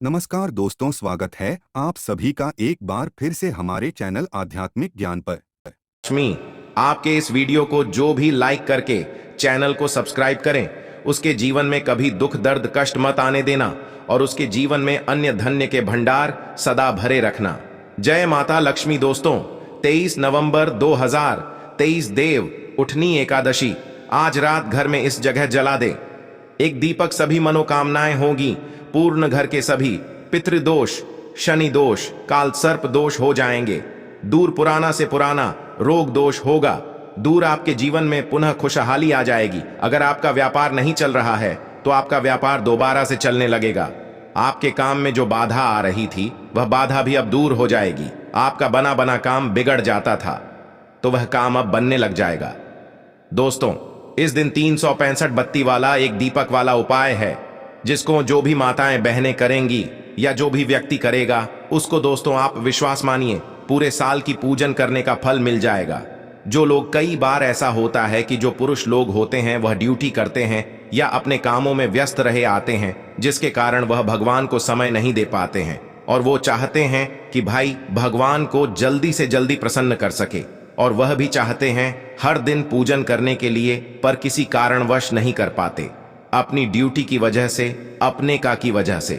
नमस्कार दोस्तों, स्वागत है आप सभी का एक बार फिर से हमारे चैनल आध्यात्मिक ज्ञान पर। लक्ष्मी, आपके इस वीडियो को जो भी लाइक करके चैनल को सब्सक्राइब करें, उसके जीवन में कभी दुख दर्द कष्ट मत आने देना और उसके जीवन में अन्य धन्य के भंडार सदा भरे रखना। जय माता लक्ष्मी। दोस्तों, 23 नवंबर 2023 देव उठनी एकादशी। आज रात घर में इस जगह जला दे एक दीपक, सभी मनोकामनाएं होगी पूर्ण। घर के सभी पितृदोष, शनि दोष, काल सर्प दोष हो जाएंगे दूर। पुराना से पुराना रोग दोष होगा दूर। आपके जीवन में पुनः खुशहाली आ जाएगी। अगर आपका व्यापार नहीं चल रहा है तो आपका व्यापार दोबारा से चलने लगेगा। आपके काम में जो बाधा आ रही थी वह बाधा भी अब दूर हो जाएगी। आपका बना बना काम बिगड़ जाता था तो वह काम अब बनने लग जाएगा। दोस्तों, इस दिन 365 बत्ती वाला एक दीपक वाला उपाय है, जिसको जो भी माताएं बहनें करेंगी या जो भी व्यक्ति करेगा उसको दोस्तों आप विश्वास मानिए, पूरे साल की पूजन करने का फल मिल जाएगा। जो लोग, कई बार ऐसा होता है कि जो पुरुष लोग होते हैं वह ड्यूटी करते हैं या अपने कामों में व्यस्त रहे आते हैं, जिसके कारण वह भगवान को समय नहीं दे पाते हैं और वो चाहते हैं कि भाई भगवान को जल्दी से जल्दी प्रसन्न कर सके, और वह भी चाहते हैं हर दिन पूजन करने के लिए, पर किसी कारणवश नहीं कर पाते, अपनी ड्यूटी की वजह से, अपने का की वजह से।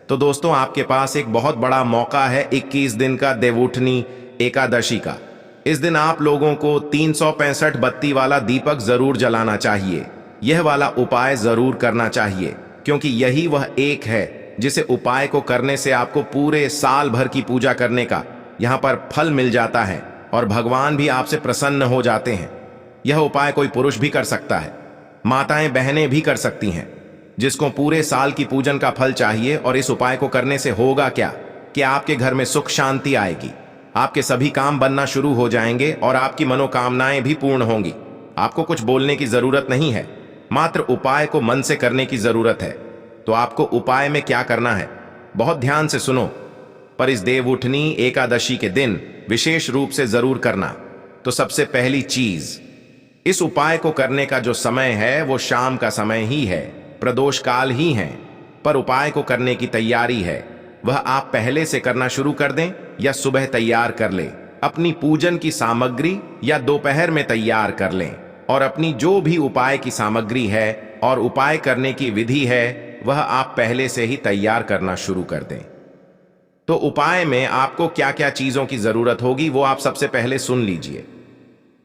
तो दोस्तों, आपके पास एक बहुत बड़ा मौका है 21 दिन का देवउठनी एकादशी का। इस दिन आप लोगों को 365 बत्ती वाला दीपक जरूर जलाना चाहिए। यह वाला उपाय जरूर करना चाहिए, क्योंकि यही वह एक है जिसे उपाय को करने से आपको पूरे साल भर की पूजा करने का यहाँ पर फल मिल जाता है और भगवान भी आपसे प्रसन्न हो जाते हैं। यह उपाय कोई पुरुष भी कर सकता है, माताएं बहनें भी कर सकती हैं, जिसको पूरे साल की पूजन का फल चाहिए। और इस उपाय को करने से होगा क्या कि आपके घर में सुख शांति आएगी, आपके सभी काम बनना शुरू हो जाएंगे और आपकी मनोकामनाएं भी पूर्ण होंगी। आपको कुछ बोलने की जरूरत नहीं है, मात्र उपाय को मन से करने की जरूरत है। तो आपको उपाय में क्या करना है, बहुत ध्यान से सुनो, पर इस देवउठनी एकादशी के दिन विशेष रूप से जरूर करना। तो सबसे पहली चीज, इस उपाय को करने का जो समय है वो शाम का समय ही है, प्रदोष काल ही है। पर उपाय को करने की तैयारी है वह आप पहले से करना शुरू कर दें या सुबह तैयार कर लें। अपनी पूजन की सामग्री या दोपहर में तैयार कर लें, और अपनी जो भी उपाय की सामग्री है और उपाय करने की विधि है वह आप पहले से ही तैयार करना शुरू कर दें। तो उपाय में आपको क्या क्या चीजों की जरूरत होगी वो आप सबसे पहले सुन लीजिए।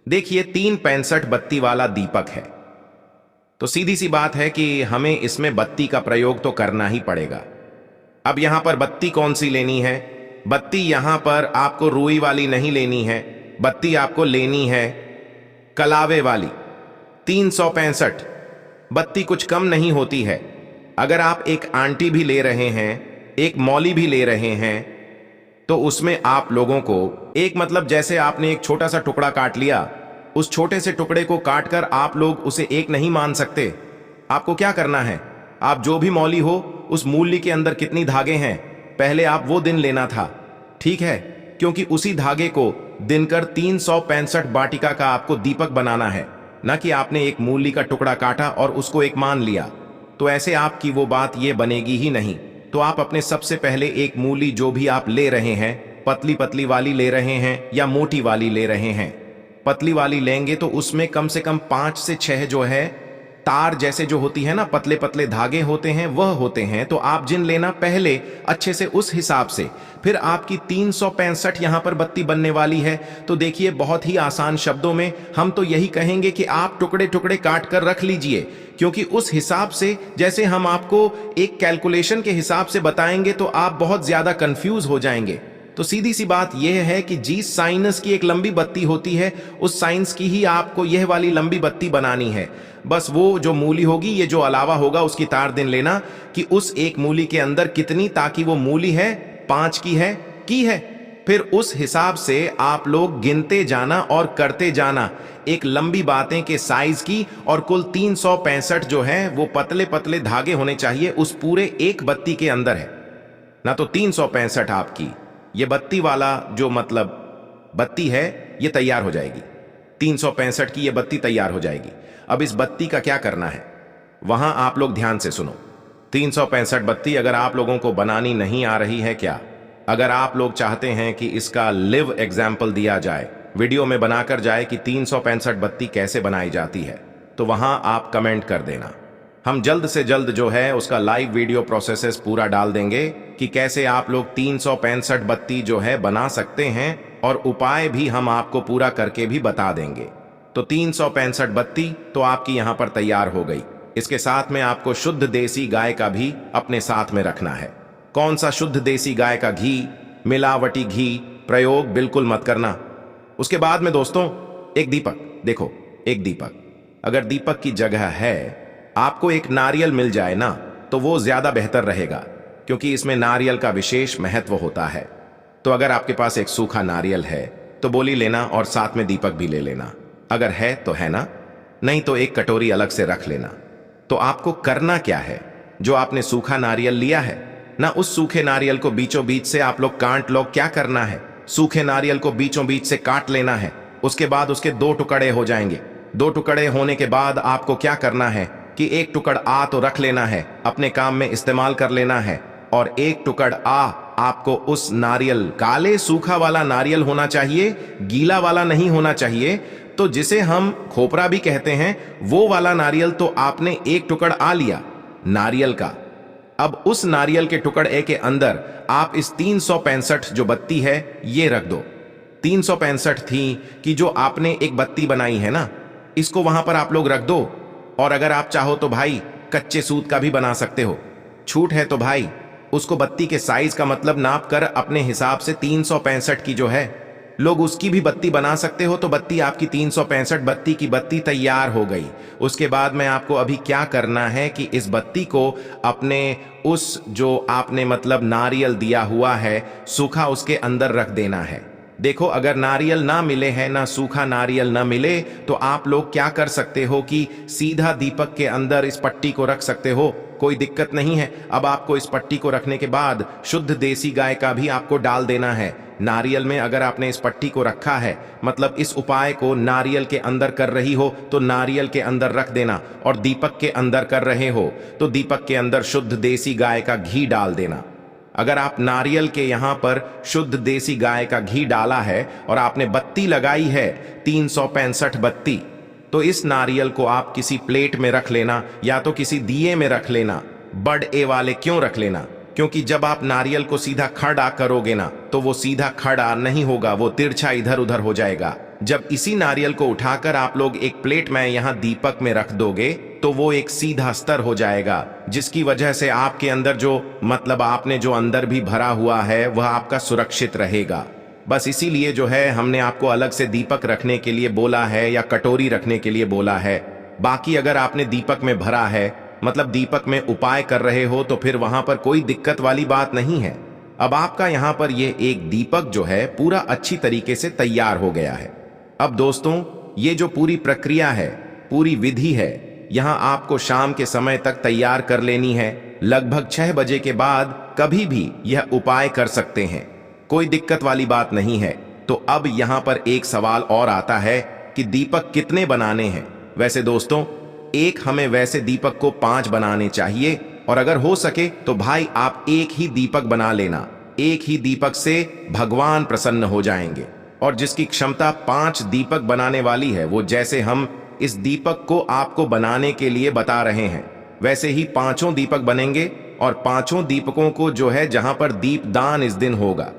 देखिए, 365 बत्ती वाला दीपक है, तो सीधी सी बात है कि हमें इसमें बत्ती का प्रयोग तो करना ही पड़ेगा। अब यहां पर बत्ती कौन सी लेनी है? बत्ती यहां पर आपको रुई वाली नहीं लेनी है, बत्ती आपको लेनी है कलावे वाली। 365 बत्ती कुछ कम नहीं होती है। अगर आप एक आंटी भी ले रहे हैं, एक मौली भी ले रहे हैं, तो उसमें आप लोगों को एक, मतलब जैसे आपने एक छोटा सा टुकड़ा काट लिया, उस छोटे से टुकड़े को काटकर आप लोग उसे एक नहीं मान सकते। आपको क्या करना है, आप जो भी मौली हो उस मूली के अंदर कितनी धागे हैं पहले आप वो दिन लेना था, ठीक है? क्योंकि उसी धागे को दिनकर 365 बाटिका का आपको दीपक बनाना है, ना कि आपने एक मूली का टुकड़ा काटा और उसको एक मान लिया। तो ऐसे आपकी वो बात ये बनेगी ही नहीं। तो आप अपने सबसे पहले एक मूली जो भी आप ले रहे हैं, पतली पतली वाली ले रहे हैं या मोटी वाली ले रहे हैं, पतली वाली लेंगे तो उसमें कम से कम 5 से 6 जो है तार जैसे जो होती है ना, पतले पतले धागे होते हैं, वह होते हैं। तो आप जिन लेना पहले अच्छे से उस हिसाब से, फिर आपकी 365 यहां पर बत्ती बनने वाली है। तो देखिए, बहुत ही आसान शब्दों में हम तो यही कहेंगे कि आप टुकड़े टुकड़े काट कर रख लीजिए, क्योंकि उस हिसाब से जैसे हम आपको एक कैलकुलेशन के हिसाब से बताएंगे तो आप बहुत ज्यादा कंफ्यूज हो जाएंगे। तो सीधी सी बात यह है कि जिस साइनस की एक लंबी बत्ती होती है, उस साइंस की ही आपको यह वाली लंबी बत्ती बनानी है। बस वो जो मूली होगी, ये जो अलावा होगा, उसकी तार दिन लेना कि उस एक मूली के अंदर कितनी, ताकि वो मूली है 5 की है। फिर उस हिसाब से आप लोग गिनते जाना और करते जाना एक लंबी बातें के साइज की। और कुल 365 जो है वो पतले पतले धागे होने चाहिए उस पूरे एक बत्ती के अंदर है ना। तो 365 आपकी ये बत्ती वाला जो मतलब बत्ती है ये तैयार हो जाएगी, 365 की ये बत्ती तैयार हो जाएगी। अब इस बत्ती का क्या करना है, वहां आप लोग ध्यान से सुनो। 365 बत्ती अगर आप लोगों को बनानी नहीं आ रही है क्या? अगर आप लोग चाहते हैं कि इसका लिव एग्जाम्पल दिया जाए, वीडियो में बनाकर जाए कि 365 बत्ती कैसे बनाई जाती है, तो वहां आप कमेंट कर देना। हम जल्द से जल्द जो है उसका लाइव वीडियो प्रोसेसेस पूरा डाल देंगे कि कैसे आप लोग 365 बत्ती जो है बना सकते हैं, और उपाय भी हम आपको पूरा करके भी बता देंगे। तो 365 बत्ती तो आपकी यहां पर तैयार हो गई। इसके साथ में आपको शुद्ध देसी गाय का भी अपने साथ में रखना है। कौन सा शुद्ध देसी गाय का घी, मिलावटी घी प्रयोग बिल्कुल मत करना। उसके बाद में दोस्तों एक दीपक, देखो एक दीपक, अगर दीपक की जगह है आपको एक नारियल मिल जाए ना, तो वो ज्यादा बेहतर रहेगा, क्योंकि इसमें नारियल का विशेष महत्व होता है। तो अगर आपके पास एक सूखा नारियल है तो बोली लेना और साथ में दीपक भी ले लेना। अगर है तो है ना, नहीं तो एक कटोरी अलग से रख लेना। तो आपको करना क्या है, जो आपने सूखा नारियल लिया है ना, उस सूखे नारियल को बीचों बीच से आप लोग काट लो। क्या करना है, सूखे नारियल को बीचों बीच से काट लेना है। उसके बाद उसके 2 टुकड़े हो जाएंगे। 2 टुकड़े होने के बाद आपको क्या करना है कि एक टुकड़ आ तो रख लेना है, अपने काम में इस्तेमाल कर लेना है, और एक टुकड़ आ आपको उस नारियल, काले सूखा वाला नारियल होना चाहिए, गीला वाला नहीं होना चाहिए। तो जिसे हम खोपरा भी कहते हैं, वो वाला नारियल तो आपने एक टुकड़ आ लिया नारियल का। अब उस नारियल के टुकड़े के अंदर आप इस 365 जो बत्ती है ये रख दो। 365 थी कि जो आपने एक बत्ती बनाई है ना, इसको वहां पर आप लोग रख दो। और अगर आप चाहो तो भाई कच्चे सूत का भी बना सकते हो, छूट है तो भाई उसको बत्ती के साइज का मतलब नाप कर अपने हिसाब से 365 की जो है लोग उसकी भी बत्ती बना सकते हो। तो बत्ती आपकी 365 बत्ती की बत्ती तैयार हो गई। उसके बाद में आपको अभी क्या करना है कि इस बत्ती को अपने उस जो आपने मतलब नारियल दिया हुआ है सूखा, उसके अंदर रख देना है। देखो अगर नारियल ना मिले है ना, सूखा नारियल ना मिले, तो आप लोग क्या कर सकते हो कि सीधा दीपक के अंदर इस पट्टी को रख सकते हो, कोई दिक्कत नहीं है। अब आपको इस पट्टी को रखने के बाद शुद्ध देसी गाय का भी आपको डाल देना है नारियल में। अगर आपने इस पट्टी को रखा है, मतलब इस उपाय को नारियल के अंदर कर रही हो, तो नारियल के अंदर रख देना। और दीपक के अंदर कर रहे हो तो दीपक के अंदर शुद्ध देसी गाय का घी डाल देना। अगर आप नारियल के यहां पर शुद्ध देसी गाय का घी डाला है और आपने बत्ती लगाई है 365 बत्ती, तो इस नारियल को आप किसी प्लेट में रख लेना या तो किसी दिए में रख लेना। बड़ ए वाले क्यों रख लेना, क्योंकि जब आप नारियल को सीधा खड़ा करोगे ना, तो वो सीधा खड़ा नहीं होगा, वो तिरछा इधर उधर हो जाएगा। जब इसी नारियल को उठाकर आप लोग एक प्लेट में यहां दीपक में रख दोगे, तो वो एक सीधा स्तर हो जाएगा, जिसकी वजह से आपके अंदर जो मतलब आपने जो अंदर भी भरा हुआ है वह आपका सुरक्षित रहेगा। बस इसीलिए जो है हमने आपको अलग से दीपक रखने के लिए बोला है या कटोरी रखने के लिए बोला है। बाकी अगर आपने दीपक में भरा है, मतलब दीपक में उपाय कर रहे हो, तो फिर वहां पर कोई दिक्कत वाली बात नहीं है। अब आपका यहां पर ये एक दीपक जो है पूरा अच्छी तरीके से तैयार हो गया है। अब दोस्तों ये जो पूरी प्रक्रिया है, पूरी विधि है, यहां आपको शाम के समय तक तैयार कर लेनी है। लगभग 6 बजे के बाद कभी भी यह उपाय कर सकते हैं, कोई दिक्कत वाली बात नहीं है। तो अब यहां पर एक सवाल और आता है कि दीपक कितने बनाने हैं। वैसे दोस्तों एक हमें वैसे दीपक को 5 बनाने चाहिए, और अगर हो सके तो भाई आप एक ही दीपक बना लेना। एक ही दीपक से भगवान प्रसन्न हो जाएंगे। और जिसकी क्षमता 5 दीपक बनाने वाली है, वो जैसे हम इस दीपक को आपको बनाने के लिए बता रहे हैं, वैसे ही 5 दीपक बनेंगे। और 5 दीपकों को जो है जहां पर दीपदान इस दिन होगा,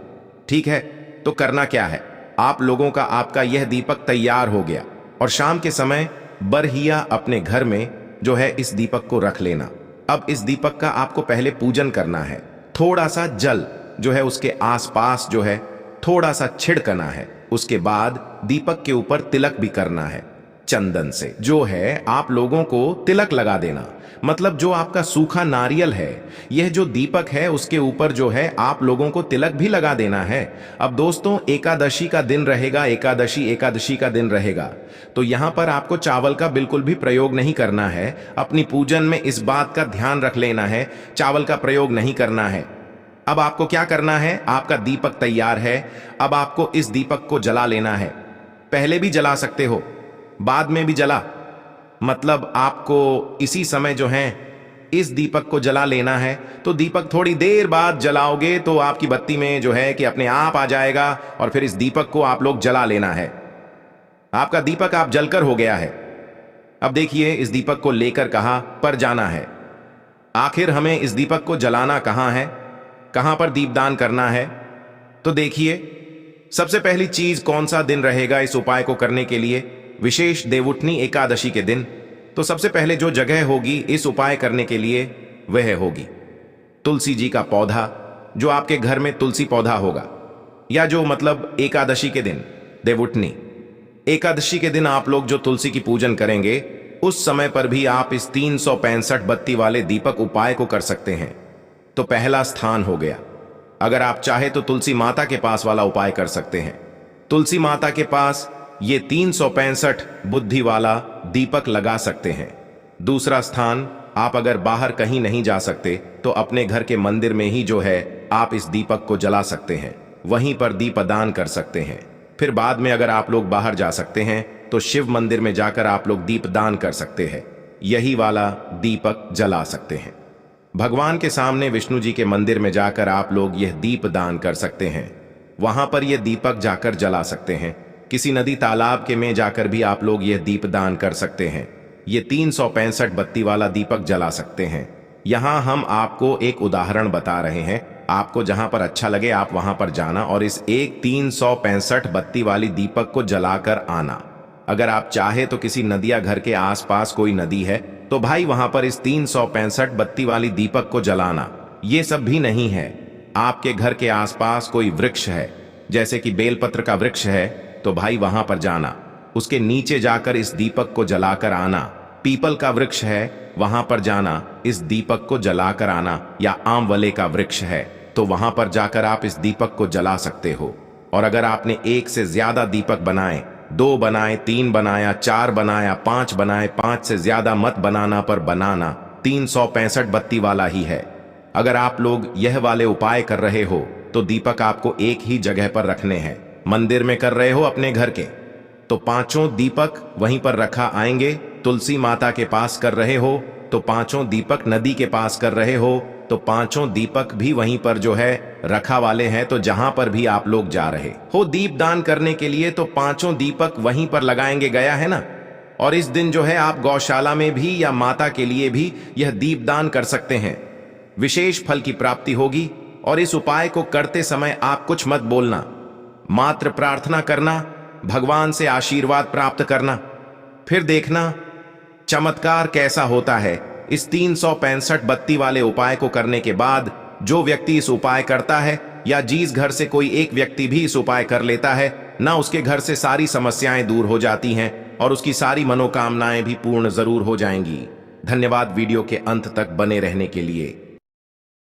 ठीक है। तो करना क्या है, आप लोगों का आपका यह दीपक तैयार हो गया, और शाम के समय बरहिया अपने घर में जो है इस दीपक को रख लेना। अब इस दीपक का आपको पहले पूजन करना है। थोड़ा सा जल जो है उसके आसपास जो है थोड़ा सा छिड़कना है। उसके बाद दीपक के ऊपर तिलक भी करना है, चंदन से जो है आप लोगों को तिलक लगा देना। मतलब जो आपका सूखा नारियल है, यह जो दीपक है उसके ऊपर जो है आप लोगों को तिलक भी लगा देना है। अब दोस्तों एकादशी का दिन रहेगा, एकादशी का दिन रहेगा, तो यहां पर आपको चावल का बिल्कुल भी प्रयोग नहीं करना है। अपनी पूजन में इस बात का ध्यान रख लेना है, चावल का प्रयोग नहीं करना है। अब आपको क्या करना है, आपका दीपक तैयार है। अब आपको इस दीपक को जला लेना है। पहले भी जला सकते हो, बाद में भी जला, मतलब आपको इसी समय जो है इस दीपक को जला लेना है। तो दीपक थोड़ी देर बाद जलाओगे तो आपकी बत्ती में जो है कि अपने आप आ जाएगा और फिर इस दीपक को आप लोग जला लेना है। आपका दीपक आप जलकर हो गया है। अब देखिए इस दीपक को लेकर कहां पर जाना है। आखिर हमें इस दीपक को जलाना कहां है, कहां पर दीपदान करना है? तो देखिए सबसे पहली चीज कौन सा दिन रहेगा इस उपाय को करने के लिए, विशेष देवउठनी एकादशी के दिन। तो सबसे पहले जो जगह होगी इस उपाय करने के लिए वह होगी तुलसी जी का पौधा। जो आपके घर में तुलसी पौधा होगा, या जो मतलब एकादशी के दिन, देवउठनी एकादशी के दिन आप लोग जो तुलसी की पूजन करेंगे उस समय पर भी आप इस 365 बत्ती वाले दीपक उपाय को कर सकते हैं। तो पहला स्थान हो गया। अगर आप चाहे तो तुलसी माता के पास वाला उपाय कर सकते हैं। तुलसी माता के पास ये 365 बुद्धि वाला दीपक लगा सकते हैं। दूसरा स्थान, आप अगर बाहर कहीं नहीं जा सकते तो अपने घर के मंदिर में ही जो है आप इस दीपक को जला सकते हैं, वहीं पर दीपदान कर सकते हैं। फिर बाद में अगर आप लोग बाहर जा सकते हैं तो शिव मंदिर में जाकर आप लोग दीपदान कर सकते हैं, यही वाला दीपक जला सकते हैं। भगवान के सामने विष्णु जी के मंदिर में जाकर आप लोग यह दीपदान कर सकते हैं, वहां पर यह दीपक जाकर जला सकते हैं। किसी नदी तालाब के में जाकर भी आप लोग यह दीपदान कर सकते हैं। ये 365 बत्ती वाला दीपक जला सकते हैं। यहां हम आपको एक उदाहरण बता रहे हैं, आपको जहां पर अच्छा लगे आप वहां पर जाना और इस एक 365 बत्ती वाली दीपक को जलाकर आना। अगर आप चाहे तो किसी नदी या घर के आसपास कोई नदी है तो भाई वहां पर इस 365 बत्ती वाली दीपक को जलाना। ये सब भी नहीं है, आपके घर के आसपास कोई वृक्ष है, जैसे कि बेलपत्र का वृक्ष है, तो भाई वहां पर जाना, उसके नीचे जाकर इस दीपक को जलाकर आना। पीपल का वृक्ष है, वहां पर जाना, इस दीपक को जलाकर आना। या आंवले का वृक्ष है तो वहां पर जाकर आप इस दीपक को जला सकते हो। और अगर आपने एक से ज्यादा दीपक बनाए, 2 बनाए, 3 बनाया, 4 बनाया, 5 बनाए, 5 से ज्यादा मत बनाना, पर बनाना 365 बत्ती वाला ही है। अगर आप लोग यह वाले उपाय कर रहे हो तो दीपक आपको एक ही जगह पर रखने हैं। मंदिर में कर रहे हो अपने घर के तो 5 दीपक वहीं पर रखा आएंगे। तुलसी माता के पास कर रहे हो तो 5 दीपक, नदी के पास कर रहे हो तो 5 दीपक भी वहीं पर जो है रखा वाले हैं। तो जहां पर भी आप लोग जा रहे हो दीपदान करने के लिए तो 5 दीपक वहीं पर लगाएंगे, गया है ना। और इस दिन जो है आप गौशाला में भी या माता के लिए भी यह दीपदान कर सकते हैं, विशेष फल की प्राप्ति होगी। और इस उपाय को करते समय आप कुछ मत बोलना, मात्र प्रार्थना करना, भगवान से आशीर्वाद प्राप्त करना। फिर देखना चमत्कार कैसा होता है। इस 365 बत्ती वाले उपाय को करने के बाद जो व्यक्ति इस उपाय करता है या जिस घर से कोई एक व्यक्ति भी इस उपाय कर लेता है ना, उसके घर से सारी समस्याएं दूर हो जाती हैं और उसकी सारी मनोकामनाएं भी पूर्ण जरूर हो जाएंगी। धन्यवाद वीडियो के अंत तक बने रहने के लिए।